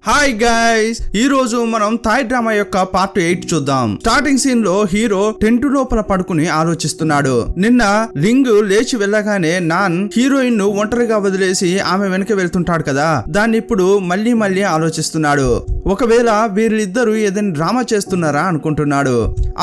Hi guys, ఈ రోజు మనం థాయ్ డ్రామా యొక్క పార్ట్ 8 చూద్దాం. స్టార్టింగ్ సీన్ లో హీరో టెంట్ లోపల పడుకుని ఆలోచిస్తున్నాడు. నిన్న లింగ్ లేచి వెళ్ళగానే నాన్ హీరోయిన్ ను ఒంటరిగా వదిలేసి ఆమె వెనక వెళ్తుంటాడు కదా, దాన్ని ఇప్పుడు మళ్ళీ ఆలోచిస్తున్నాడు. ఒకవేళ వీళ్ళిద్దరూ ఏదైనా డ్రామా చేస్తున్నారా అనుకుంటున్నాడు.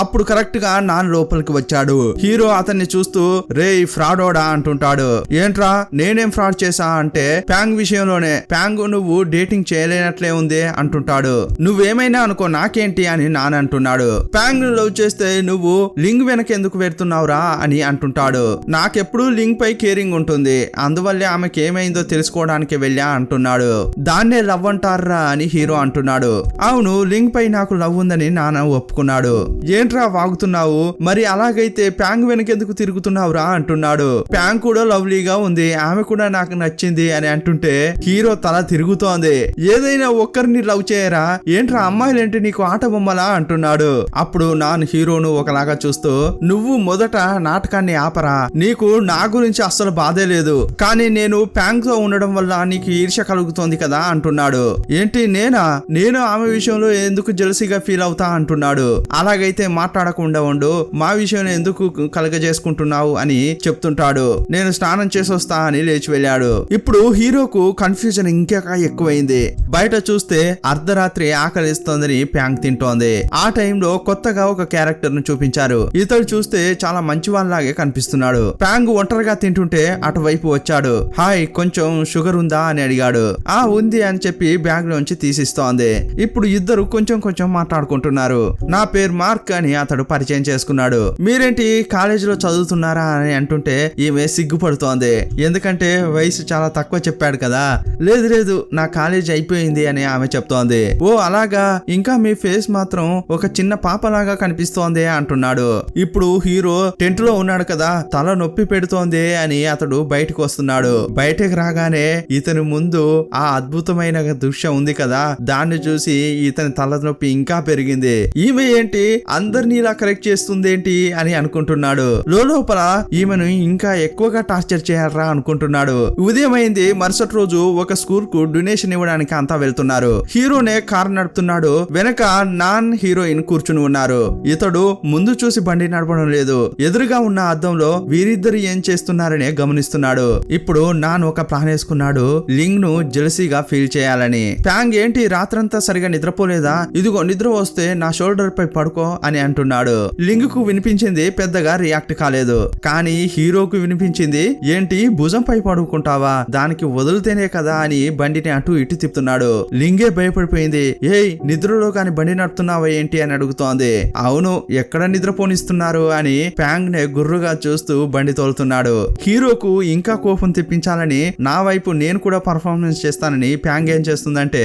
అప్పుడు కరెక్ట్ గా నాన్ లోపలికి వచ్చాడు. హీరో అతన్ని చూస్తూ రే ఫ్రాడోడా అంటుంటాడు. ఏంట్రా నేనేం ఫ్రాడ్ చేసా అంటే, ప్యాంగ్ విషయంలోనే. ప్యాంగ్ నువ్వు డేటింగ్ చేయలేనట్లే ఉంది అంటుంటాడు. నువ్వేమైనా అనుకో నాకేంటి అని నాన్న అంటున్నాడు. ప్యాంగ్ లవ్ చేస్తే నువ్వు లింగ్ వెనక ఎందుకు పెడుతున్నావురా అని అంటుంటాడు. నాకెప్పుడు లింగ్ పై కేరింగ్ ఉంటుంది, అందువల్లే ఆమెకి ఏమైందో తెలుసుకోవడానికి వెళ్ళా అంటున్నాడు. దాన్నే లవ్ అంటారా అని హీరో అంటున్నాడు. అవును, లింగ్ పై నాకు లవ్ ఉందని నాన్న ఒప్పుకున్నాడు. ఏంట్రా వాగుతున్నావు, మరి అలాగైతే ప్యాంగ్ వెనకెందుకు తిరుగుతున్నావురా అంటున్నాడు. ప్యాంగ్ కూడా లవ్లీగా ఉంది, ఆమె కూడా నాకు నచ్చింది అని అంటుంటే హీరో తల తిరుగుతోంది. ఏదైనా ఒక్కరిని లవ్ చేయరా, ఏంట్రా అమ్మాయిలేంటి నీకు ఆట బొమ్మలా అంటున్నాడు. అప్పుడు నాన్న హీరోను ఒకలాగా చూస్తూ, నువ్వు మొదట నాటకాన్ని ఆపరా, నీకు నా గురించి అస్సలు బాధే లేదు, కానీ నేను ప్యాంగ్ తో ఉండడం వల్ల నీకు ఈర్ష్య కలుగుతోంది కదా అంటున్నాడు. ఏంటి నేను ఆమె విషయంలో ఎందుకు జెలసీగా ఫీల్ అవుతా అంటున్నాడు. అలాగైతే మాట్లాడకుండా ఉండు, మా విషయంలో ఎందుకు కలగజేసుకుంటున్నావు అని చెప్తుంటాడు. నేను స్నానం చేసి వస్తా అని లేచి వెళ్ళాడు. ఇప్పుడు హీరోకు కన్ఫ్యూజన్ ఇంకా ఎక్కువైంది. బయట చూస్తే అర్ధరాత్రి ఆకలిస్తోందని ప్యాంగ్ తింటోంది. ఆ టైంలో కొత్తగా ఒక క్యారెక్టర్ ను చూపించారు. ఇతడు చూస్తే చాలా మంచి వాళ్ళలాగే కనిపిస్తున్నాడు. ప్యాంగ్ ఒంటరిగా తింటుంటే అటువైపు వచ్చాడు. హాయ్, కొంచెం షుగర్ ఉందా అని అడిగాడు. ఆ ఉంది అని చెప్పి బ్యాగ్ లోంచి తీసిస్తోంది. ఇప్పుడు ఇద్దరు కొంచెం మాట్లాడుకుంటున్నారు. నా పేరు మార్క్ అని అతడు పరిచయం చేసుకున్నాడు. మీరేంటి కాలేజీలో చదువుతున్నారా అని అంటుంటే ఈమె సిగ్గుపడుతోంది. ఎందుకంటే వయసు చాలా తక్కువ చెప్పాడు కదా. లేదు నా కాలేజ్ అయిపోయింది అని ఆమె చెప్తోంది. ఓ అలాగా, ఇంకా మీ ఫేస్ మాత్రం ఒక చిన్న పాపలాగా కనిపిస్తోంది అంటున్నాడు. ఇప్పుడు హీరో టెంట్ లో ఉన్నాడు కదా, తల నొప్పి పెడుతోంది అని అతడు బయటకు వస్తున్నాడు. బయటకు రాగానే ఇతని ముందు ఆ అద్భుతమైన దృశ్యం ఉంది కదా, దాన్ని చూసి ఇతని తల నొప్పి ఇంకా పెరిగింది. ఈమె ఏంటి అందరినీ ఇలా కరెక్ట్ చేస్తుంది ఏంటి అని అనుకుంటున్నాడు. లోపల ఈమెను ఇంకా ఎక్కువగా టార్చర్ చేయాలరా అనుకుంటున్నాడు. ఉదయం అయింది. మరుసటి రోజు ఒక స్కూల్ కు డొనేషన్ ఇవ్వడానికి అంతా వెళ్తున్నారు. హీరోనే కారు నడుపుతున్నాడు. వెనక నాన్ హీరోయిన్ కూర్చుని ఉన్నారు. ఇతడు ముందు చూసి బండి నడపడం లేదు. ఎదురుగా ఉన్న అద్దంలో వీరిద్దరు ఏం చేస్తున్నారనే గమనిస్తున్నాడు. ఇప్పుడు నాన్ ఒక ప్లాన్ వేసుకున్నాడు, లింగ్ ను జెలసీగా ఫీల్ చేయాలని. ప్యాంగ్ ఏంటి రాత్రంతా సరిగా నిద్రపోలేదా, ఇదిగో నిద్ర వస్తే నా షోల్డర్ పై పడుకో అని అంటున్నాడు. లింగ్ కు వినిపించింది, పెద్దగా రియాక్ట్ కాలేదు. కానీ హీరోకు వినిపించింది, ఏంటి భుజం పై పడుకుంటావా, దానికి వదిలితేనే కదా అని బండిని అటు ఇటు తిప్పుతున్నాడు. లింగే భయపడిపోయింది. ఏయ్ నిద్రలో కాని బండి నడుపుతున్నావా ఏంటి అని అడుగుతోంది. అవును, ఎక్కడ నిద్రపోనిస్తున్నారు అని ప్యాంగ్ నే గుర్రుగా చూస్తూ బండి తోలుతున్నాడు. హీరోకు ఇంకా కోపం తెప్పించాలని నా వైపు నేను కూడా పర్ఫార్మెన్స్ చేస్తానని ప్యాంగ్ ఏం చేస్తుందంటే,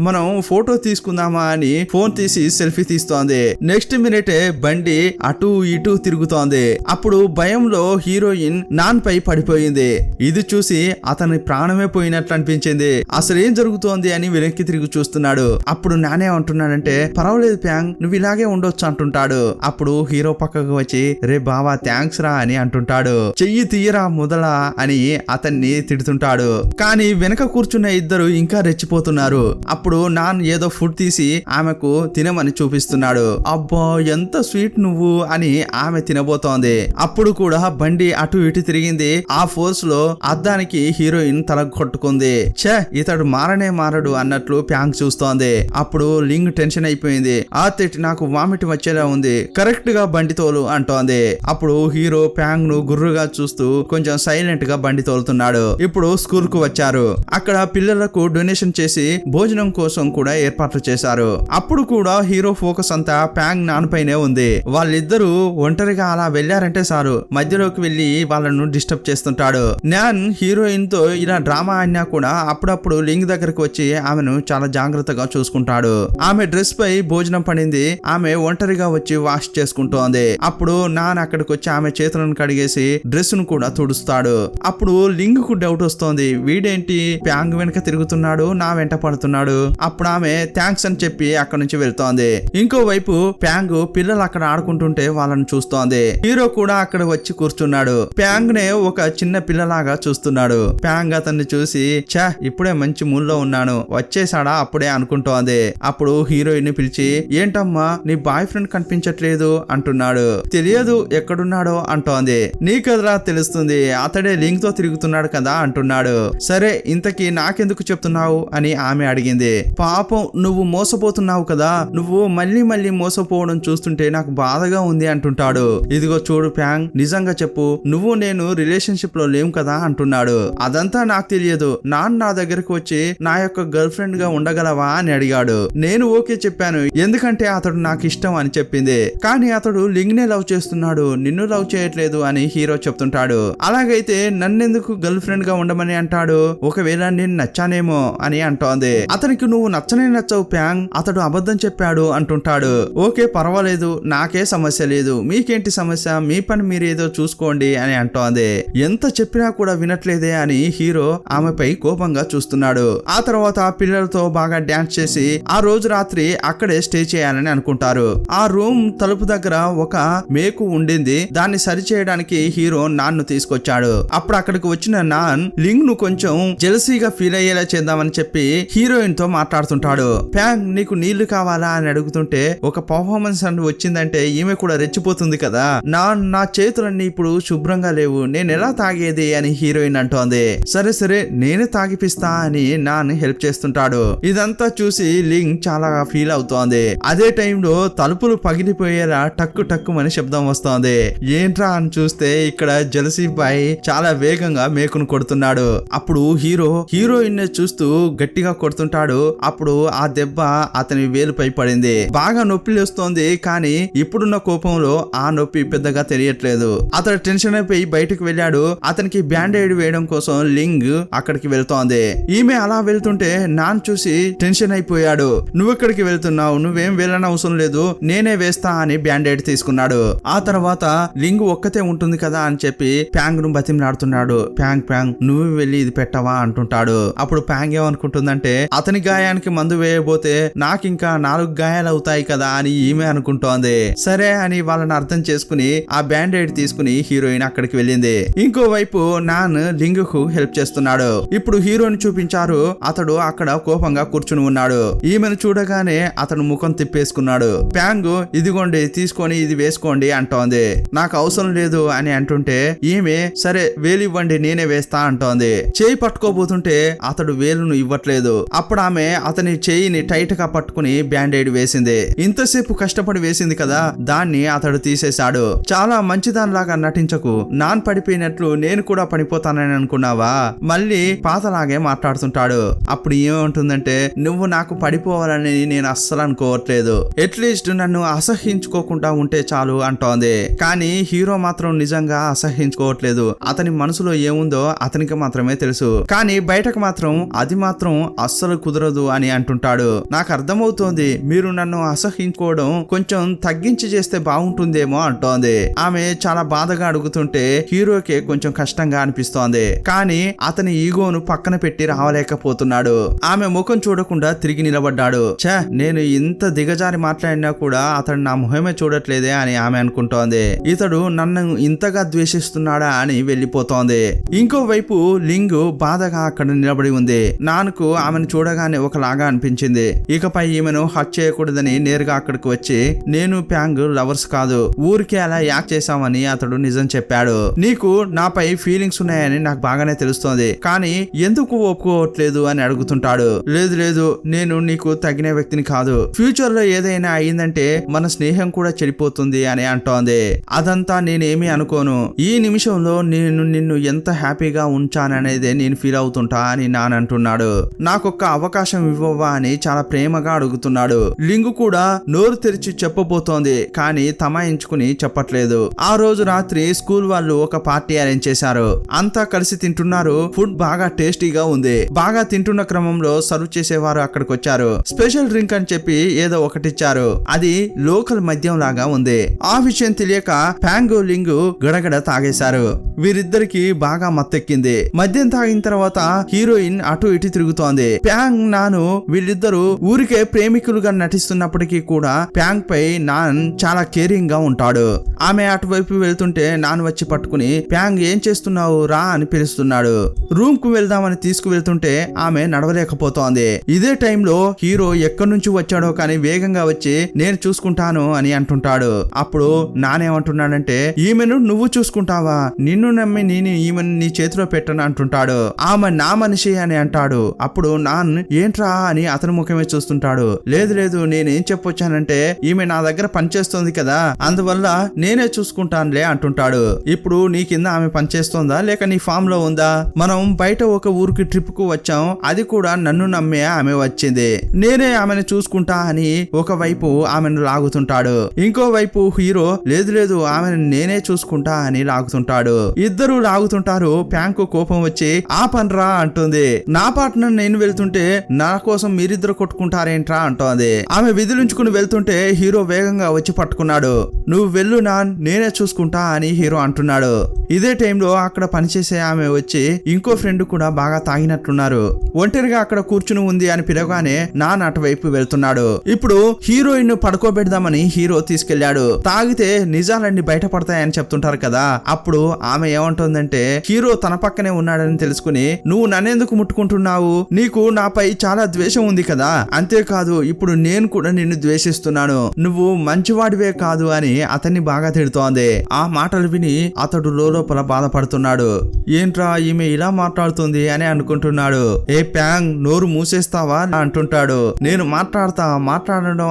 మనం ఫోటో తీసుకుందామా అని ఫోన్ తీసి సెల్ఫీ తీస్తోంది. నెక్స్ట్ మినిటే బండి అటు ఇటు తిరుగుతోంది. అప్పుడు భయంలో హీరోయిన్ నాన్ పై పడిపోయింది. ఇది చూసి అతని ప్రాణమే పోయినట్లు అనిపించింది. అసలు ఏం జరుగుతోంది అని వెనక్కి తిరిగి చూస్తున్నాడు. అప్పుడు నానే అంటున్నాడంటే, పర్వాలేదు ప్యాంగ్, నువ్వు ఇలాగే ఉండొచ్చు అంటుంటాడు. అప్పుడు హీరో పక్కకు వచ్చి, రే బావా థ్యాంక్స్ రా అని అంటుంటాడు. చెయ్యి తీయరా మొదలా అని అతన్ని తిడుతుంటాడు. కానీ వెనక కూర్చున్న ఇద్దరు ఇంకా రెచ్చిపోతున్నారు. అప్పుడు నాన్ ఏదో ఫుడ్ తీసి ఆమెకు తినమని చూపిస్తున్నాడు. అబ్బా ఎంత స్వీట్ నువ్వు అని ఆమె తినబోతోంది. అప్పుడు కూడా బండి అటు ఇటు తిరిగింది. ఆ ఫోర్స్ లో అద్దానికి హీరోయిన్ తల కొట్టుకుంది. ఛే, ఇతడు మారడు అన్నట్లు ప్యాంగ్ చూస్తోంది. అప్పుడు లింగ్ టెన్షన్ అయిపోయింది. ఆ తెట్టి నాకు వామిట్ వచ్చేలా ఉంది, కరెక్ట్ గా బండి తోలు అంటోంది. అప్పుడు హీరో ప్యాంగ్ ను గుర్రుగా చూస్తూ కొంచెం సైలెంట్ గా బండి తోలుతున్నాడు. ఇప్పుడు స్కూల్ కు వచ్చారు. అక్కడ పిల్లలకు డొనేషన్ చేసి భోజనం కోసం కూడా ఏర్పాట్లు చేశారు. అప్పుడు కూడా హీరో ఫోకస్ అంతా ప్యాంగ్ నాన్ పైనే ఉంది. వాళ్ళిద్దరూ ఒంటరిగా అలా వెళ్లారంటే సారు, మధ్యలోకి వెళ్లి వాళ్ళను డిస్టర్బ్ చేస్తుంటాడు. నాన్ హీరోయిన్ తో ఇలా డ్రామా అయినా కూడా అప్పుడప్పుడు లింగ్ దగ్గరకు వచ్చి ఆమెను చాలా జాగ్రత్తగా చూసుకుంటాడు. ఆమె డ్రెస్ పై భోజనం పడింది. ఆమె ఒంటరిగా వచ్చి వాష్ చేసుకుంటోంది. అప్పుడు నాన్ అక్కడికి వచ్చి ఆమె చేతులను కడిగేసి డ్రెస్ ను కూడా తుడుస్తాడు. అప్పుడు లింగ్ కు డౌట్ వస్తోంది, వీడేంటి ప్యాంగ్ వెనక తిరుగుతున్నాడు, నా వెంట పడుతున్నాడు. అప్పుడు ఆమె థ్యాంక్స్ అని చెప్పి అక్కడ నుంచి వెళ్తోంది. ఇంకోవైపు ప్యాంగ్ పిల్లలు అక్కడ ఆడుకుంటుంటే వాళ్ళని చూస్తోంది. హీరో కూడా అక్కడ వచ్చి కూర్చున్నాడు. ప్యాంగ్ నే ఒక చిన్న పిల్లలాగా చూస్తున్నాడు. ప్యాంగ్ అతన్ని చూసి ఛా ఇప్పుడే మంచి మూడ్ లో ఉన్నాను, వచ్చేసాడా అప్పుడే అనుకుంటోంది. అప్పుడు హీరోయిన్ ని పిలిచి ఏంటమ్మా నీ బాయ్ ఫ్రెండ్ కనిపించట్లేదు అంటున్నాడు. తెలియదు ఎక్కడున్నాడో అంటోంది. నీకదరా తెలుస్తుంది, అతడే లింక్ తో తిరుగుతున్నాడు కదా అంటున్నాడు. సరే ఇంతకీ నాకెందుకు చెప్తున్నావు అని ఆమె అడిగింది. పాపం నువ్వు మోసపోతున్నావు కదా, నువ్వు మళ్ళీ మళ్ళీ మోసపోవడం చూస్తుంటే నాకు బాధగా ఉంది అంటుంటాడు. ఇదిగో చూడు ప్యాంగ్, నిజంగా చెప్పు, నువ్వు నేను రిలేషన్షిప్ లో లేవు కదా అంటున్నాడు. అదంతా నాకు తెలియదు, నా దగ్గరకు వచ్చి నా యొక్క గర్ల్ ఫ్రెండ్ గా ఉండగలవా అని అడిగాడు. నేను ఓకే చెప్పాను, ఎందుకంటే అతడు నాకు ఇష్టం అని చెప్పింది. కానీ అతడు లింగ్ నే లవ్ చేస్తున్నాడు, నిన్ను లవ్ చేయట్లేదు అని హీరో చెప్తుంటాడు. అలాగైతే నన్నెందుకు గర్ల్ ఫ్రెండ్ గా ఉండమని అంటాడు? ఒకవేళ నేను నచ్చానేమో అని అంటోంది. అతనికి నువ్వు నచ్చనే నచ్చవు ప్యాంగ్, అతడు అబద్ధం చెప్పాడు అంటుంటాడు. ఓకే పర్వాలేదు, నాకే సమస్య లేదు, మీకేంటి సమస్య, మీ పని మీరేదో చూసుకోండి అని అంటోంది. ఎంత చెప్పినా కూడా వినట్లేదే అని హీరో ఆమెపై కోపంగా చూస్తున్నాడు. ఆ తర్వాత పిల్లలతో బాగా డాన్స్ చేసి ఆ రోజు రాత్రి అక్కడే స్టే చేయాలని అనుకుంటారు. ఆ రూమ్ తలుపు దగ్గర ఒక మేకు ఉండింది, దాన్ని సరి చేయడానికి హీరో నాన్ను తీసుకొచ్చాడు. అప్పుడు అక్కడికి వచ్చిన నాన్ లింగ్ ను కొంచెం జెలసీగా ఫీల్ అయ్యేలా చేద్దామని చెప్పి హీరోయిన్ తో మాట్లాడుతుంటాడు. ప్యాంగ్ నీకు నీళ్లు కావాలా అని అడుగుతుంటే ఒక పర్ఫార్మెన్స్ అని వచ్చిందంటే ఈమె కూడా రెచ్చిపోతుంది కదా. నా చేతులన్నీ ఇప్పుడు శుభ్రంగా లేవు, నేను ఎలా తాగేది అని హీరోయిన్ అంటోంది. సరే సరే నేనే తాగిపిస్తా అని నాన్ హెల్ప్ చేస్తుంటాడు. ఇదంతా చూసి లింగ్ చాలా ఫీల్ అవుతోంది. అదే టైంలో తలుపులు పగిలిపోయేలా టక్కు టక్కుమని శబ్దం వస్తోంది. ఏంట్రా అని చూస్తే ఇక్కడ జెలసీ బాయ్ చాలా వేగంగా మేకును కొడుతున్నాడు. అప్పుడు హీరోయిన్ చూస్తూ గట్టిగా కొడుతుంటాడు. అప్పుడు ఆ దెబ్బ అతని వేలుపై పడింది. బాగా నొప్పి లేస్తోంది, కానీ ఇప్పుడున్న కోపంలో ఆ నొప్పి పెద్దగా తెలియట్లేదు. అతడు టెన్షన్ అయిపోయి బయటకు వెళ్ళాడు. అతనికి బ్యాండేడ్ వేయడం కోసం లింగ్ అక్కడికి వెళ్తోంది. ఈమె అలా వెళ్తుంటే నాన్ చూసి టెన్షన్ అయిపోయాడు. నువ్వెక్కడికి వెళ్తున్నావు, నువ్వేం వెళ్ళని అవసరం లేదు, నేనే వేస్తా అని బ్యాండేడ్ తీసుకున్నాడు. ఆ తర్వాత లింగ్ ఒక్కతే ఉంటుంది కదా అని చెప్పి ప్యాంగ్ ను బతిమలాడుతున్నాడు. ప్యాంగ్ నువ్వు వెళ్ళి ఇది పెట్టవా అంటుంటాడు. అప్పుడు ప్యాంగ్ ఏమనుకుంటుందంటే అతని గాయానికి మందు వేయబోతే నాకింకా 4 గాయాలు అవుతాయి కదా అని ఈమె అనుకుంటోంది. సరే అని వాళ్ళని అర్థం చేసుకుని ఆ బ్యాండేడ్ తీసుకుని హీరోయిన్ అక్కడికి వెళ్ళింది. ఇంకోవైపు నాన్ లింగ్ కు హెల్ప్ చేస్తున్నాడు. ఇప్పుడు హీరోని చూపించారు. అతడు అక్కడ కోపంగా కూర్చుని ఉన్నాడు. ఈమెను చూడగానే అతను ముఖం తిప్పేసుకున్నాడు. ప్యాంగ్ ఇదిగోండి తీసుకొని ఇది వేసుకోండి అంటోంది. నాకు అవసరం లేదు అని అంటుంటే ఈమె సరే వేలివ్వండి నేనే వేస్తా అంటోంది. చేయి పట్టుకోబోతుంటే అతడు వేలును ఇవ్వట్లేదు. అప్పుడు ఆమె అతని చేయిని టైట్ గా పట్టుకుని బ్యాండేడ్ వేసింది. ఇంతసేపు కష్టపడి వేసింది కదా, దాన్ని అతడు తీసేశాడు. చాలా మంచిదానిలాగా నటించకు, నాన్ పడిపోయినట్లు నేను కూడా పడిపోతానని అనుకున్నావా? మళ్ళీ పాతలాగే మాట్లాడుతుంటాడు. అప్పుడు ఏమంటుందంటే నువ్వు నాకు పడిపోవాలని నేను అస్సలు అనుకోవట్లేదు, అట్లీస్ట్ నన్ను అసహ్యించుకోకుండా ఉంటే చాలు అంటోంది. కానీ హీరో మాత్రం నిజంగా అసహ్యించుకోవట్లేదు. అతని మనసులో ఏముందో అతనికి మాత్రమే తెలుసు. కానీ బయటకు మాత్రం అది మాత్రం అస్సలు కుదరదు అని అంటుంటాడు. నాకు అర్థమవుతోంది, మీరు నన్ను అసహ్యించుకోవడం కొంచెం తగ్గించి చేస్తే బాగుంటుందేమో అంటోంది. ఆమె చాలా బాధగా అడుగుతుంటే హీరోకి కొంచెం కష్టంగా అనిపిస్తోంది. కానీ అతని ఈగోను పక్కన పెట్టి రావలేకపోతున్నాడు. ఆమె ముఖం చూడకుండా తిరిగి నిలబడ్డాడు. ఛ నేను ఇంత దిగజారి మాట్లాడినా కూడా అతడు నా ముఖమే చూడట్లేదే అని ఆమె అనుకుంటోంది. ఇతడు నన్ను ఇంతగా ద్వేషిస్తున్నాడా అని వెళ్ళిపోతోంది. ఇంకోవైపు లింగ్ బాధగా అక్కడ నిలబడి ఉంది. నాన్నకు ఆమెను చూడగానే ఒకలాగా అనిపించింది. ఇకపై ఈమెను హక్ చేయకూడదని నేరుగా అక్కడికి వచ్చి నేను ప్యాంగ్ లవర్స్ కాదు, ఊరికే అలా యాక్ట్ చేశామని అతడు నిజం చెప్పాడు. నీకు నాపై ఫీలింగ్స్ ఉన్నాయని నాకు బాగానే తెలుస్తోంది, కానీ ఎందుకు ఒప్పుకోవట్లేదు అని అడుగుతుంటాడు. లేదు నేను నీకు తగిన వ్యక్తిని కాదు, ఫ్యూచర్ లో ఏదైనా అయిందంటే మన స్నేహం కూడా చెడిపోతుంది అని అంటోంది. అదంతా నేనేమీ అనుకోను, ఈ నిమిషంలో నేను నిన్ను ఎంత హ్యాపీగా ఉంచాననేదే నేను ఫీల్ అవుతుంటా అని నాన్న అంటున్నాడు. నాకొక్క అవకాశం ఇవ్వవా అని చాలా ప్రేమగా అడుగుతున్నాడు. లింగు కూడా నోరు తెరిచి చెప్పబోతోంది, కానీ తమాయించుకుని చెప్పట్లేదు. ఆ రోజు రాత్రి స్కూల్ వాళ్ళు ఒక పార్టీ అరేంజ్ చేశారు. అంతా కలిసి తింటున్నారు. ఫుడ్ బాగా టేస్టీగా ఉంది. బాగా తింటున్న క్రమంలో సర్వ్ చేసేవారు అక్కడికి వచ్చారు. స్పెషల్ డ్రింక్ అని చెప్పి ఏదో ఒకటిచ్చారు. అది లోకల్ మద్యం లాగా ఉంది. ఆ విషయం తెలియక ప్యాంగ్ లింగు గడగడ తాగేశారు. వీరిద్దరికి బాగా మత్తెక్కింది. మద్యం తాగిన తర్వాత హీరోయిన్ అటు ఇటు తిరుగుతోంది. ప్యాంగ్ నాన్ నాను వీళ్ళిద్దరూ ఊరికే ప్రేమికులుగా నటిస్తున్నప్పటికీ కూడా ప్యాంగ్ పై నాన్ చాలా కేరింగ్ గా ఉంటాడు. ఆమె అటువైపు వెళ్తుంటే నాన్ వచ్చి పట్టుకుని ప్యాంగ్ ఏం చేస్తున్నావు రా అని పిలుస్తున్నాడు. రూమ్ కు వెళ్దామని తీసుకువెళ్తుంటే ఆమె నడవలేకపోతోంది. ఇదే టైంలో హీరో ఎక్కడి నుంచి వచ్చాడో కానీ వేగంగా వచ్చి నేను చూసుకుంటాను అని అంటుంటాడు. అప్పుడు నానేమంటున్నాడంటే ఈమెను నువ్వు చూసుకుంటావా, నిన్ను నమ్మి నేను ఈమెను నీ చేతిలో పెట్టను అంటుంటాడు. ఆమె నా మనిషి అని అంటాడు. అప్పుడు నాన్ ఏంట్రా అని అతని ముఖమే చూస్తుంటాడు. లేదు లేదు నేనేం చెప్పొచ్చానంటే ఈమె నా దగ్గర పనిచేస్తుంది కదా, అందువల్ల నేనే చూసుకుంటానులే అంటుంటాడు. ఇప్పుడు నీ కింద ఆమె పనిచేస్తుందా లేక నీ ఫామ్ లో ఉందా? మనం బయట ఒక ఊరికి ట్రిప్ కు వచ్చాం, అది కూడా నన్ను నమ్మే ఆమె వచ్చింది, నేనే ఆమెను చూసుకుంటా అని ఒకవైపు ఆమెను లాగుతుంటాడు. ఇంకోవైపు హీరో లేదు లేదు ఆమెను నేనే చూసుకుంటా అని లాగుతుంటాడు. ఇద్దరు లాగుతుంటారు. ప్యాంకు కోపం వచ్చి ఆ పన్రా అంటుంది. నా పార్ట్నర్ నేను వెళ్తుంటే నా కోసం మీరిద్దరు కొట్టుకుంటారేంట్రా అంటోంది. ఆమె విధులుంచుకుని వెళ్తుంటే హీరో వేగంగా వచ్చి పట్టుకున్నాడు. నువ్వు వెళ్ళు నేనే చూసుకుంటా అని హీరో అంటున్నాడు. ఇదే టైంలో అక్కడ పనిచేసే ఆమె వచ్చి ఇంకో ఫ్రెండ్ కూడా బాగా తాగినట్లున్నారు, ఒంటరిగా అక్కడ కూర్చుని ఉంది అని పిలవగానే నాన్ అటువైపు వెళ్తున్నాడు. ఇప్పుడు హీరోయిన్ పడుకోబెడదామని హీరో తీసుకెళ్లాడు. తాగితే నిజాలన్నీ బయటపడతాయని చెప్తుంటారు కదా. అప్పుడు ఆమె ఏమంటుందంటే హీరో తన పక్కనే ఉన్నాడని తెలుసుకుని నువ్వు నన్నెందుకు ముట్టుకుంటున్నావు, నీకు నాపై చాలా ద్వేషం ఉంది కదా, అంతేకాదు ఇప్పుడు నేను కూడా నిన్ను ద్వేషిస్తున్నాను, నువ్వు మంచివాడివే కాదు అని అతన్ని బాగా తిడుతోంది. ఆ మాటలు విని అతడు లోపల బాధపడుతున్నాడు. ఏంట్రా ఈమె ఇలా మాట్లాడుతుంది అని అనుకుంటున్నాడు. ఏ ప్యాంగ్ నోరు మూసేస్తావా అంటుంటాడు. నేను మాట్లాడడం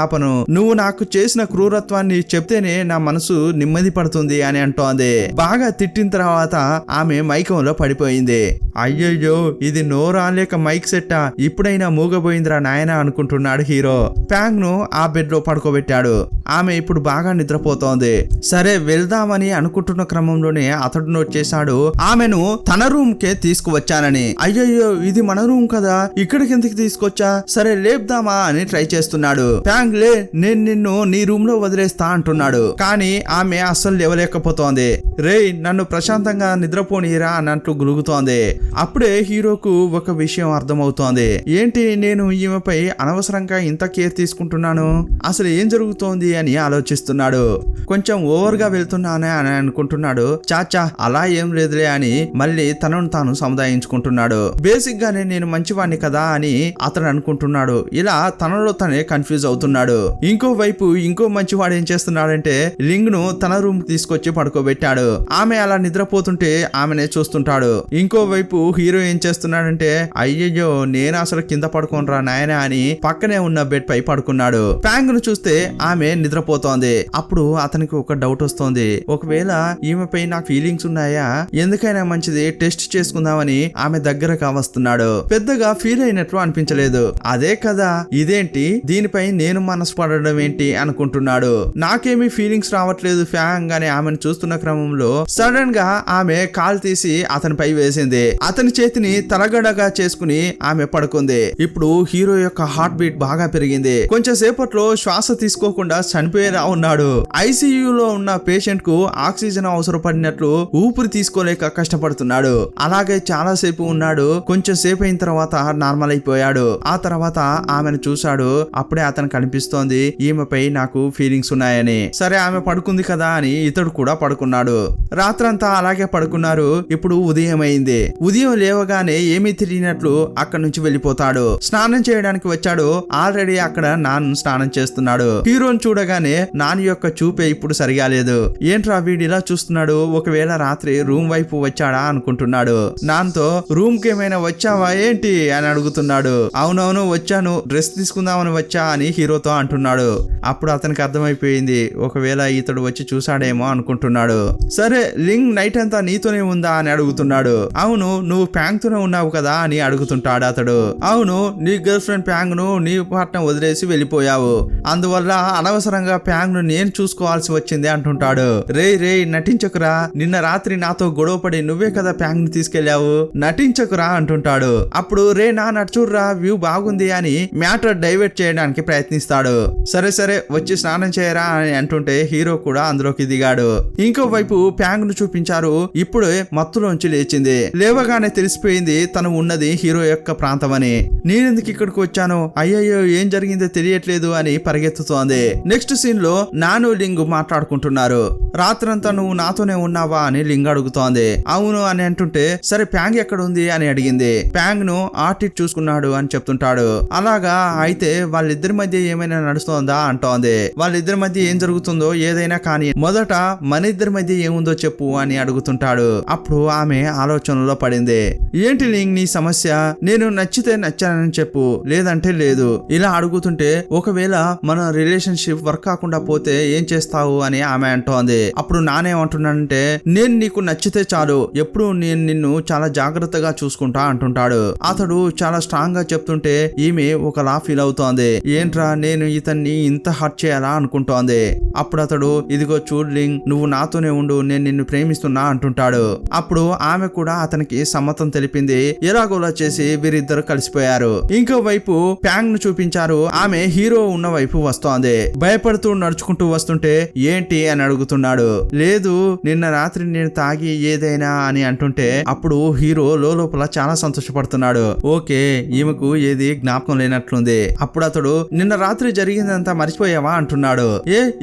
ఆపను, నువ్వు నాకు చేసిన క్రూరత్వాన్ని చెప్తేనే నా మనసు నెమ్మది పడుతుంది అని అంటోంది. బాగా తిట్టిన తర్వాత ఆమె మైకంలో పడిపోయింది. అయ్యయ్యో ఇది నోరా లేక మైక్ సెట్టా, ఇప్పుడైనా మూగబోయిందిరా నాయనా అనుకుంటున్నాడు హీరో. ప్యాంగ్ ను ఆ బెడ్ లో పడుకోబెట్టాడు. ఆమె ఇప్పుడు బాగా నిద్రపోతోంది. సరే వెళ్దామని అనుకుంటున్న క్రమంలోనే అతడు నోట్ చేశాడు ఆమెను తన రూమ్ కే తీసుకువచ్చానని. అయ్యయ్యో ఇది మన రూమ్ కదా, ఇక్కడికి ఎందుకు తీసుకొచ్చా, సరే లేపుదామా అని ట్రై చేస్తున్నాడు. ప్యాంగ్ లే నేను నిన్ను నీ రూమ్ లో వదిలేస్తా అంటున్నాడు. కానీ ఆమె అస్సలు లేవలేకపోతోంది. రేయ్ నన్ను ప్రశాంతంగా నిద్రపోనీరా అన్నట్లు గులుగుతోంది. అప్పుడే హీరోకు ఒక విషయం అర్థమవుతోంది. ఏంటి నేను ఈమెపై అనవసరంగా ఇంత కేర్ తీసుకుంటున్నాను, అసలు ఏం జరుగుతోంది అని ఆలోచిస్తున్నాడు. కొంచెం ఓవర్ గా వెళ్తున్నానే అని అనుకుంటున్నాడు. చాచా అలా ఏం లేదులే అని మళ్ళీ తనను తాను సముదాయించుకుంటున్నాడు. బేసిక్ గానే నేను మంచివాణ్ణి కదా అని అతను అనుకుంటున్నాడు. ఇలా తనలో తనే కన్ఫ్యూజ్ అవుతున్నాడు. ఇంకోవైపు ఇంకో మంచివాడు ఏం చేస్తున్నాడంటే లింగ్ ను తన రూమ్ తీసుకొచ్చి పడుకోబెట్టాడు. ఆమె అలా నిద్రపోతుంటే ఆమెనే చూస్తుంటాడు. ఇంకోవైపు హీరో ఏం చేస్తున్నాడంటే అయ్యయ్యో నేను అసలు కింద పడుకోనరా నాయనా అని పక్కనే ఉన్న బెడ్ పై పడుకున్నాడు. ప్యాంగ్ ను చూస్తే ఆమె నిద్రపోతోంది. అప్పుడు అతనికి ఒక డౌట్ వస్తోంది. ఒకవేళ ఈమెపై నాకు ఫీలింగ్స్ ఉన్నాయా, ఎందుకైనా మంచిది టెస్ట్ చేసుకుందామని ఆమె దగ్గరగా వస్తున్నాడు. పెద్దగా ఫీల్ అయినట్లు అనిపించలేదు. అదే కదా ఇదేంటి దీనిపై నేను మనసు పడడం ఏంటి అనుకుంటున్నాడు. నాకేమీ ఫీలింగ్స్ రావట్లేదు ఫ్యాంగ్ అని ఆమెను చూస్తున్న క్రమంలో సడన్ గా ఆమె కాలు తీసి అతనిపై వేసింది. అతని చేతిని తలగడగా చేసుకుని ఆమె పడుకుంది. ఇప్పుడు హీరో యొక్క హార్ట్ బీట్ బాగా పెరిగింది. కొంచెం సేపట్లో శ్వాస తీసుకోకుండా చనిపోయేలా ఉన్నాడు. ఐసీయూలో ఉన్న పేషెంట్ కు ఆక్సిజన్ అవసరపడినట్లు ఊపిరి తీసుకోలేక కష్టపడుతున్నాడు. అలాగే చాలా సేపు ఉన్నాడు. కొంచెం సేపు అయిన తర్వాత నార్మల్ అయిపోయాడు. ఆ తర్వాత ఆమెను చూశాడు. అప్పుడే అతను కనిపిస్తోంది ఈమెపై నాకు ఫీలింగ్స్ ఉన్నాయని. సరే ఆమె పడుకుంది కదా అని ఇతడు కూడా పడుకున్నాడు. రాత్రంతా అలాగే పడుకున్నారు. ఇప్పుడు ఉదయం అయింది. ఉదయం లేవగానే ఏమీ తెలియనట్లు అక్కడి నుంచి వెళ్ళిపోతాడు. స్నానం చేయడానికి వచ్చాడు. ఆల్రెడీ అక్కడ నాన్ స్నానం చేస్తున్నాడు. హీరోని చూడగానే నాన్ యొక్క చూపే ఇప్పుడు సరిగా లేదు. ఏంట్రా వీడు ఇలా చూస్తున్నాడు, ఒకవేళ రాత్రి రూమ్ వైపు వచ్చాడా అనుకుంటున్నాడు. నాన్తో రూమ్ కి ఏమైనా వచ్చావా ఏంటి అని అడుగుతున్నాడు. అవునవును వచ్చాను, డ్రెస్ తీసుకుందామని వచ్చా అని హీరోతో అంటున్నాడు. అప్పుడు అతనికి అర్థమైపోయింది ఒకవేళ ఇతడు వచ్చి చూసాడేమో అనుకుంటున్నాడు. సరే లింగ్ నైట్ అంతా నీతోనే ఉందా అని అడుగుతున్నాడు. అవును నువ్వు ప్యాంగ్ తోనే ఉన్నావు కదా అని అడుగుతుంటాడు అతడు. అవును నీ గర్ల్ ఫ్రెండ్ ప్యాంగ్ ను నీ పార్ట్నర్ వదిలేసి వెళ్ళిపోయావు, అందువల్ల అనవసరం అనవసరంగా ప్యాంగ్ ను నేను చూసుకోవాల్సి వచ్చింది అంటుంటాడు. రే నటించకురా, నిన్న రాత్రి నాతో గొడవపడి నువ్వే కదా ప్యాంగ్ ను తీసుకెళ్లావు, నటించకురా అంటుంటాడు. అప్పుడు రే నా నడుచుర్రా, వ్యూ బాగుంది అని మ్యాటర్ డైవర్ట్ చేయడానికి ప్రయత్నిస్తాడు. సరే వచ్చి స్నానం చేయరా అని అంటుంటే హీరో కూడా అందులోకి దిగాడు. ఇంకోవైపు ప్యాంగ్ ను చూపించారు. ఇప్పుడే మత్తులోంచి లేచింది. లేవగానే తెలిసిపోయింది తను ఉన్నది హీరో యొక్క ప్రాంతం అని. నేనెందుకు ఇక్కడికి వచ్చాను, అయ్యయ్యో ఏం జరిగిందో తెలియట్లేదు అని పరిగెత్తుతోంది. నెక్స్ట్ సీన్ లో నాను లింగ్ మాట్లాడుకుంటున్నారు. రాత్రంతా నువ్వు నాతోనే ఉన్నావా అని లింగ్ అడుగుతోంది. అవును అని అంటుంటే సరే ప్యాంగ్ ఎక్కడ ఉంది అని అడిగింది. ప్యాంగ్ ను ఆర్టిట్ చూసుకున్నాడు అని చెప్తుంటాడు. అలాగా, అయితే వాళ్ళిద్దరి మధ్య ఏమైనా నడుస్తోందా అంటోంది. వాళ్ళిద్దరి మధ్య ఏం జరుగుతుందో ఏదైనా కానీ మొదట మన ఇద్దరి మధ్య ఏముందో చెప్పు అని అడుగుతుంటాడు. అప్పుడు ఆమె ఆలోచనలో పడింది. ఏంటి లింగ్ నీ సమస్య, నేను నచ్చితే నచ్చానని చెప్పు, లేదంటే లేదు. ఇలా అడుగుతుంటే ఒకవేళ మన రిలేషన్షిప్ వర్క్ కాకుండా పోతే ఏం చేస్తావు అని ఆమె అంటోంది. అప్పుడు నానేమంటున్నానంటే నేను నీకు నచ్చితే చాలు, ఎప్పుడు నేను నిన్ను చాలా జాగ్రత్తగా చూసుకుంటా అంటుంటాడు. అతడు చాలా స్ట్రాంగ్ గా చెప్తుంటే ఈమె ఒకలా ఫీల్ అవుతోంది. ఏంట్రా నేను ఇతన్ని ఇంత హర్ట్ చేయాలా అనుకుంటోంది. అప్పుడు అతడు ఇదిగో చూడు లింగ్, నువ్వు నాతోనే ఉండు, నేను నిన్ను ప్రేమిస్తున్నా అంటుంటాడు. అప్పుడు ఆమె కూడా అతనికి సమ్మతం తెలిపింది. ఎలాగోలా చేసి వీరిద్దరు కలిసిపోయారు. ఇంకో వైపు ప్యాంగ్ ను చూపించారు. ఆమె హీరో ఉన్న వైపు వస్తోంది. భయపడుతూ నడుచుకుంటూ వస్తుంటే ఏంటి అని అడుగుతున్నాడు. లేదు నిన్న రాత్రి నేను తాగి ఏదైనా అని అంటుంటే అప్పుడు హీరో లోపల చాలా సంతోషపడుతున్నాడు. ఓకే ఈమెకు ఏది జ్ఞాపకం లేనట్లుంది. అప్పుడు అతడు నిన్న రాత్రి జరిగిందంతా మర్చిపోయావా అంటున్నాడు.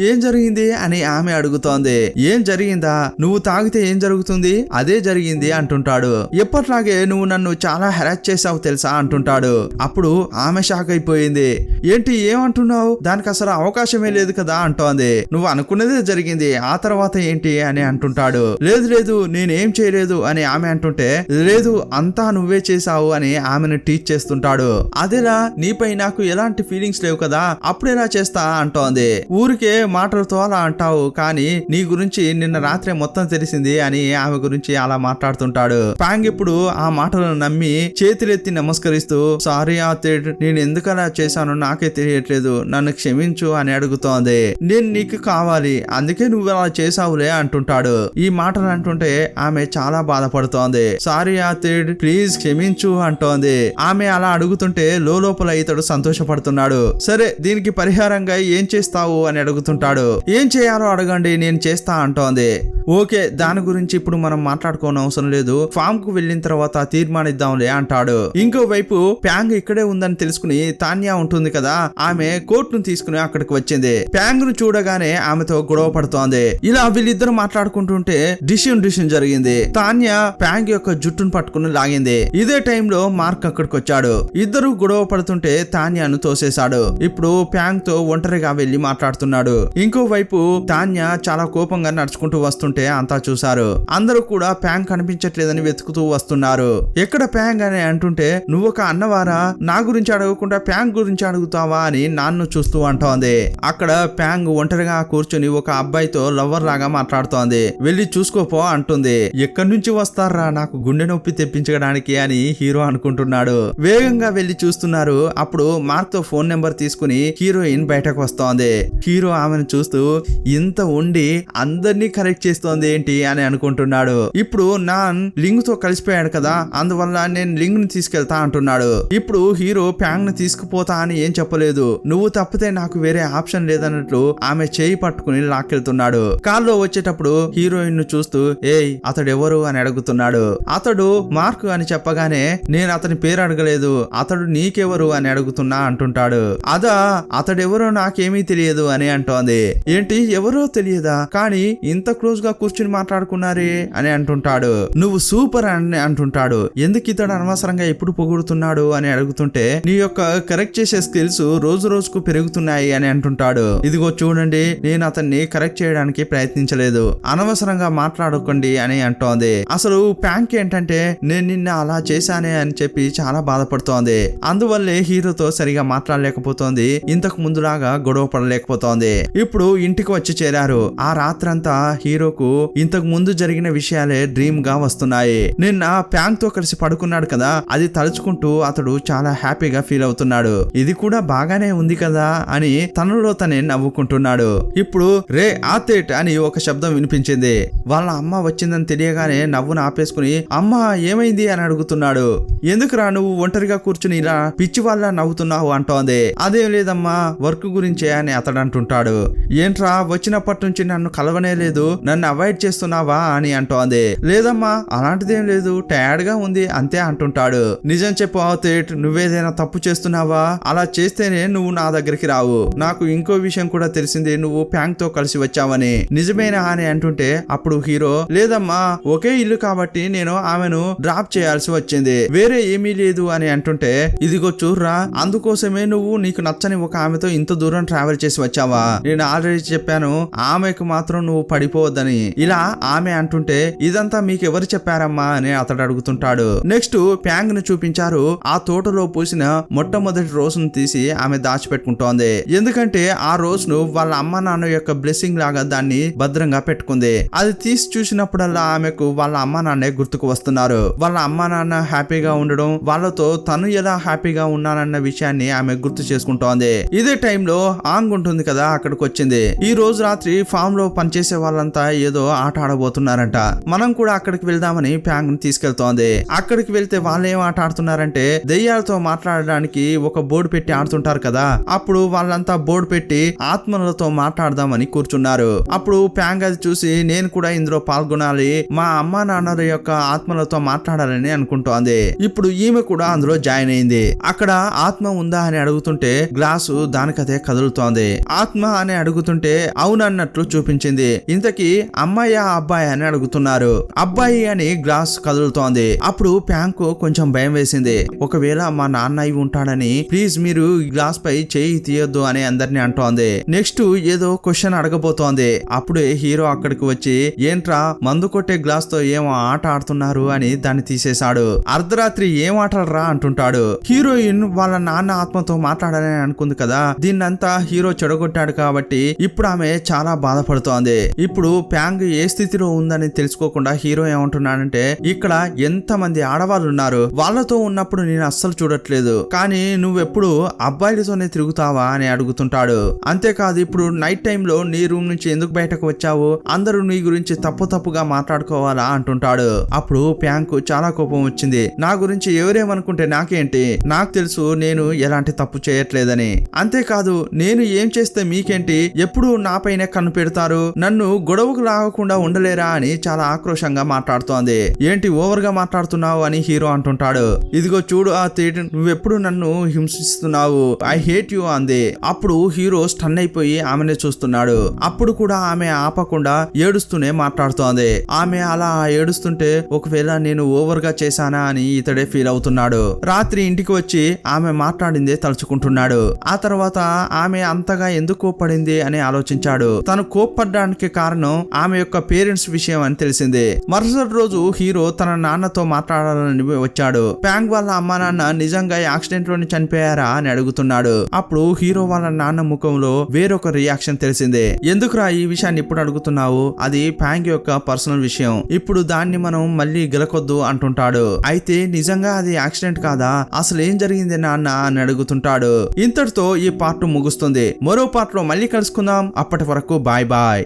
ఏం జరిగింది అని ఆమె అడుగుతోంది. ఏం జరిగిందా, నువ్వు తాగితే ఏం జరుగుతుంది, అదే జరిగింది అంటుంటాడు. ఎప్పట్లాగే నువ్వు నన్ను చాలా హెరాస్ చేసావు తెలుసా అంటుంటాడు. అప్పుడు ఆమె షాక్ అయిపోయింది. ఏంటి ఏమంటున్నావు, దానికి అసలు అవకాశమే లేదు కదా అంటోంది. నువ్వు అనుకున్నదే జరిగింది, ఆ తర్వాత ఏంటి అని అంటుంటాడు. లేదు నేనేం చేయలేదు అని ఆమె అంటుంటే లేదు అంతా నువ్వే చేసావు అని ఆమెను టీచ్ చేస్తుంటాడు. అదేలా, నీపై నాకు ఎలాంటి ఫీలింగ్స్ లేవు కదా, అప్పుడెలా చేస్తా అంటోంది. ఊరికే మాటలతో అలా అంటావు, కానీ నీ గురించి నిన్న రాత్రే మొత్తం తెలిసింది అని ఆమె గురించి అలా మాట్లాడుతుంటాడు. ప్యాంగ్ ఇప్పుడు ఆ మాటలను నమ్మి చేతులెత్తి నమస్కరిస్తూ సారీ ఆతిడ్, నేను ఎందుకు అలా చేశానో నాకే తెలియట్లేదు, నన్ను క్షమించు అని అడుగుతోంది. నేను నీకు కావాలి, అందుకే నువ్వు అలా చేసావులే అంటుంటాడు. ఈ మాటలు అంటుంటే ఆమె చాలా బాధపడుతోంది. సారీ ఆతిడ్ ప్లీజ్ క్షమించు అంటోంది. ఆమె అలా అడుగుతుంటే లోపల ఇతడు సంతోషపడుతున్నాడు. సరే దీనికి పరిహారంగా ఏం చేస్తావు అని అడుగుతుంటాడు. ఏం చేయాలో అడగండి నేను చేస్తా అంటోంది. ఓకే దాని గురించి ఇప్పుడు మనం మాట్లాడుకోని అవసరం లేదు, ఫామ్ కు వెళ్ళిన తర్వాత తీర్మానిద్దాంలే అంటాడు. ఇంకోవైపు ప్యాంగ్ ఇక్కడే ఉందని తెలుసుకుని తాన్యా ఉంటుంది కదా, ఆమె కోర్టును తీసుకుని అక్కడికి వచ్చింది. ప్యాంగ్ ను చూడగానే ఆమెతో గొడవ పడుతోంది. ఇలా వీళ్ళిద్దరు మాట్లాడుకుంటుంటే డిసిషన్ జరిగింది. తాన్యా ప్యాంగ్ యొక్క జుట్టును పట్టుకుని లాగింది. ఇదే టైంలో మార్క్ అక్కడికి వచ్చాడు. ఇద్దరు గొడవ పడుతుంటే తాన్యాను తోసేశాడు. ఇప్పుడు ప్యాంగ్ తో ఒంటరిగా వెళ్లి మాట్లాడుతున్నాడు. ఇంకోవైపు తాన్యా చాలా కోపంగా నడుచుకుంటూ వస్తుంటే అంతా చూశారు. అందరూ కూడా ప్యాంగ్ కనిపించట్లేదని వెతుకుతూ వస్తున్నారు. ఎక్కడ ప్యాంగ్ అని అంటుంటే నువ్వు ఒక అన్నవారా, నా గురించి అడగకుండా ప్యాంగ్ గురించి అడుగుతావా అని నాన్ను చూస్తూ అంటోంది. అక్కడ ప్యాంగ్ ఒంటరిగా కూర్చుని ఒక అబ్బాయితో లవ్వర్ లాగా మాట్లాడుతోంది. వెళ్లి చూసుకోపో అంటుంది. ఎక్కడి నుంచి వస్తారా నాకు గుండె నొప్పి తెప్పించడానికి అని హీరో అనుకుంటున్నాడు. వేగంగా వెళ్లి చూస్తున్నారు. అప్పుడు మార్క్ తో ఫోన్ నెంబర్ తీసుకుని హీరోయిన్ బయటకు వస్తోంది. హీరో ఆమెను చూస్తూ ఇంత ఉండి అందరినీ కరెక్ట్ చేస్తోంది ఏంటి అని అనుకుంటున్నాడు. ఇప్పుడు నాన్ లింగ్ తో కలిసిపోయాడు కదా, అందువల్ల నేను లింగ్ ను తీసుకెళ్తా అంటున్నాడు. ఇప్పుడు హీరో ప్యాంగ్ ను తీసుకుపోతా అని ఏం చెప్పలేదు. నువ్వు తప్పితే నాకు వేరే ఆప్షన్ లేదన్నట్లు ఆమె చేయి పట్టుకుని లాక్కెళ్తున్నాడు. కాల్లో వచ్చేటప్పుడు హీరోయిన్ ను చూస్తూ ఏయ్ అతడు ఎవరు అని అడుగుతున్నాడు. అతడు మార్క్ అని చెప్పగానే నేను అతని పేరు అడగలేదు, అతడు నీకెవరు అని అడుగుతున్నా అంటుంటాడు. అదా అతడెవరో నాకేమీ తెలియదు అని అంటోంది. ఏంటి ఎవరో తెలియదా, కానీ ఇంత క్లోజ్ గా కూర్చుని మాట్లాడుకున్నారే అని అంటుంటాడు. నువ్వు సూపర్ అని అంటుంటాడు. ఎందుకు ఇతడు అనవసరంగా ఎప్పుడు పొగుడుతున్నాడు అని అడుగుతుంటే నీ యొక్క కరెక్ట్ చేసే స్కిల్స్ రోజు రోజుకు పెరుగుతున్నాయి అని అంటుంటాడు. ఇదిగో చూడండి నేను అతన్ని కరెక్ట్ చేయడానికి ప్రయత్నించలేదు, అనవసరంగా మాట్లాడుకోండి అని అంటోంది. అసలు ప్యాంక్ ఏంటంటే నేను నిన్న అలా చేశానే అని చెప్పి చాలా బాధపడుతోంది. అందువల్లే హీరోతో సరిగా మాట్లాడలేకపోతోంది, ఇంతకు ముందులాగా గొడవ పడలేకపోతోంది. ఇప్పుడు ఇంటికి వచ్చి చేరారు. ఆ రాత్రంతా హీరోకు ఇంతకు ముందు జరిగిన విషయాలే డ్రీమ్ గా వస్తున్నాయి. నిన్న ప్యాంక్ తో కలిసి పడుకున్నాడు కదా, అది తలుచుకుంటూ అతడు చాలా హ్యాపీగా ఫీల్ అవుతున్నాడు. ఇది కూడా బాగానే ఉంది కదా అని తనలో తనే నవ్వుకుంటున్నాడు. ఇప్పుడు రే ఆతేట్ అని ఒక శబ్దం వినిపించింది. వాళ్ళ అమ్మ వచ్చిందని తెలియగానే నవ్వును ఆపేసుకుని అమ్మా ఏమైంది అని అడుగుతున్నాడు. ఎందుకురా నువ్వు ఒంటరిగా కూర్చుని ఇలా పిచ్చి వాళ్ళ నవ్వుతున్నావు అంటోంది. అదేం లేదమ్మా వర్క్ గురించే అని అతడు అంటుంటాడు. ఏంట్రా వచ్చినప్పటి నుంచి నన్ను కలవనే లేదు, నన్ను అవాయిడ్ చేస్తున్నావా అని అంటోంది. లేదమ్మా అలాంటిదేం లేదు, టైర్డ్ గా ఉంది అంతే అంటుంటాడు. నిజం చెప్పు ఆతేట్, నువ్వేదైనా తప్పు చేస్తున్నావా? అలా చేస్తేనే నువ్వు నా దగ్గరికి రావు. నాకు ఇంకో విషయం కూడా తెలిసింది, నువ్వు ప్యాంక్ తో కలిసి వచ్చావని. నిజమేనా అని అంటుంటే అప్పుడు హీరో లేదమ్మా ఒకే ఇల్లు కాబట్టి నేను ఆమెను డ్రాప్ చేయాల్సి వచ్చింది, వేరే ఏమీ లేదు అని అంటుంటే ఇదిగో చూర్రా అందుకోసమే నువ్వు నీకు నచ్చని ఒక ఆమెతో ఇంత దూరం ట్రావెల్ చేసి వచ్చావా? నేను ఆల్రెడీ చెప్పాను ఆమెకు మాత్రం నువ్వు పడిపోవద్దని. ఇలా ఆమె అంటుంటే ఇదంతా మీకు ఎవరు చెప్పారమ్మా అని అతడు అడుగుతుంటాడు. నెక్స్ట్ ప్యాంగ్ ను చూపించారు. ఆ తోటలో పూసిన మొట్టమొదటి రోజును తీసి ఆమె దాచిపెట్టుకుంటోంది. ఎందుకంటే ఆ రోజును వాళ్ళ అమ్మ నాన్న యొక్క బ్లెస్సింగ్ లాగా దాన్ని భద్రంగా పెట్టుకుంది. అది తీసి చూసినప్పుడల్లా ఆమెకు వాళ్ళ అమ్మ నాన్నే గుర్తుకు వస్తున్నారు. వాళ్ళ అమ్మ నాన్న హ్యాపీగా ఉండడం, వాళ్ళతో తను ఎలా హ్యాపీగా ఉన్నానన్న విషయాన్ని ఆమె గుర్తు చేసుకుంటోంది. ఇదే టైంలో ఆంగ్ ఉంటుంది కదా అక్కడికి వచ్చింది. ఈ రోజు రాత్రి ఫామ్ లో పనిచేసే వాళ్ళంతా ఏదో ఆట ఆడబోతున్నారంట, మనం కూడా అక్కడికి వెళ్దామని ప్యాంగ్ ను తీసుకెళ్తోంది. అక్కడికి వెళ్తే వాళ్ళు ఏం ఆట ఆడుతున్నారంటే దెయ్యాలతో మాట్లాడడానికి ఒక బోర్డు పెట్టి ఆడుతుంటారు కదా, అప్పుడు వాళ్ళంతా బోర్డు పెట్టి ఆత్మలతో మాట్లాడదామని కూర్చున్నారు. అప్పుడు ప్యాంగ్ అది చూసి నేను కూడా ఇందులో పాల్గొనాలి, మా అమ్మా నాన్నల యొక్క ఆత్మలతో మాట్లాడాలని అనుకుంటోంది. ఇప్పుడు ఈమె కూడా అందులో జాయిన్ అయింది. అక్కడ ఆత్మ ఉందా అని అడుగుతుంటే గ్లాసు దానికదే కదులుతోంది. ఆత్మ అని అడుగుతుంటే అవునన్నట్లు చూపించింది. ఇంతకీ అమ్మాయి అబ్బాయి అని అడుగుతున్నారు. అబ్బాయి అని గ్లాస్ కదులుతోంది. అప్పుడు ప్యాంక్ కొంచెం భయం వేసింది. ఒకవేళ మా నాన్న అయి ఉంటాడని, ప్లీజ్ మీరు ఈ గ్లాస్ పై చేయి తీయొద్దు అని అందరిని అంటోంది. నెక్స్ట్ ఏదో క్వశ్చన్ అడగబోతోంది. అప్పుడే హీరో అక్కడికి వచ్చి ఏంట్రా మందు కొట్టే గ్లాస్ తో ఏమో ఆట ఆడుతున్నారు అని దాన్ని తీసేశాడు. అర్ధరాత్రి ఏం ఆటలరా అంటుంటాడు. హీరోయిన్ వాళ్ళ నాన్న ఆత్మతో మాట్లాడాలని అనుకుంది కదా, దీన్నంతా హీరో చెడగొట్టాడు కాబట్టి ఇప్పుడు ఆమె చాలా బాధపడుతోంది. ఇప్పుడు ప్యాంగ్ ఏ స్థితిలో ఉందని తెలుసుకోకుండా హీరో ఏమంటున్నాడంటే ఇక్కడ ఎంత మంది ఆడవాళ్ళు ఉన్నారు, వాళ్ళతో ఉన్నప్పుడు నేను అస్సలు చూడట్లేదు, కానీ నువ్వెప్పుడు అబ్బాయిలతోనే తిరుగుతావా అని అడుగుతుంటాడు. అంతేకాదు ఇప్పుడు నైట్ టైంలో నీ రూమ్ నుంచి ఎందుకు బయటకు వచ్చావు, అందరూ నీ గురించి తప్పుగా మాట్లాడుకోవాలా అంటుంటాడు. అప్పుడు ప్యాంక్ చాలా కోపం వచ్చింది. నా గురించి ఎవరేమనుకుంటే నాకేంటి, నాకు తెలుసు నేను ఎలాంటి తప్పు చేయట్లేదని. అంతేకాదు నేను ఏం చేస్తే మీకేంటి, ఎప్పుడు నాపైనే కన్ను పెడతారు, నన్ను గొడవకు లాగకుండా ఉండలేరా అని చాలా ఆక్రోషంగా మాట్లాడుతోంది. ఏంటి ఓవర్ గా మాట్లాడుతున్నావు అని హీరో అంటుంటాడు. ఇదిగో చూడు ఆ తేడు, నువ్వెప్పుడు నన్ను హింసిస్తున్నావు, ఐ హేట్ యు అంది. అప్పుడు హీరో స్టన్ అయిపోయి ఆమెనే చూస్తున్నాడు. అప్పుడు కూడా ఆమె ఆపకుండా ఏడుస్తూనే మాట్లాడుతోంది. ఆమె అలా ఏడుస్తుంటే ఒకవేళ నేను ఓవర్ గా చేశానా అని ఇతడే ఫీల్ అవుతున్నాడు. రాత్రి ఇంటికి వచ్చి ఆమె మాట్లాడిందే తలుచుకుంటున్నాడు. ఆ తర్వాత ఆమె అంతగా ఎందుకు కోప్పడింది అని ఆలోచించాడు. తను కోప్పడడానికి కారణం ఆమె యొక్క పేరెంట్స్ విషయం అని తెలిసింది. మరుసటి రోజు హీరో తన నాన్నతో మాట్లాడాలని వచ్చాడు. ప్యాంగ్ వాళ్ళ అమ్మా నాన్న నిజంగా యాక్సిడెంట్ లోని చనిపోయారా అని అడుగుతున్నాడు. అప్పుడు హీరో వాళ్ళ నాన్న ముఖంలో వేరొక రియాక్షన్ తెలిసింది. ఎందుకురా ఈ విషయాన్ని ఇప్పుడు అడుగుతున్నావు, అది ప్యాంగ్ యొక్క పర్సనల్ విషయం, ఇప్పుడు దాన్ని మనం మళ్ళీ గెలకొద్దు అంటుంటాడు. అయితే నిజంగా అది యాక్సిడెంట్ కాదా, అసలు ఏం జరిగింది నాన్న అని అడుగుతుంటాడు. ఇంతటితో ఈ పార్ట్ ముగుస్తుంది. మరో పార్ట్ లో మళ్ళీ కలుసుకుందాం. అప్పటి వరకు బాయ్ బాయ్.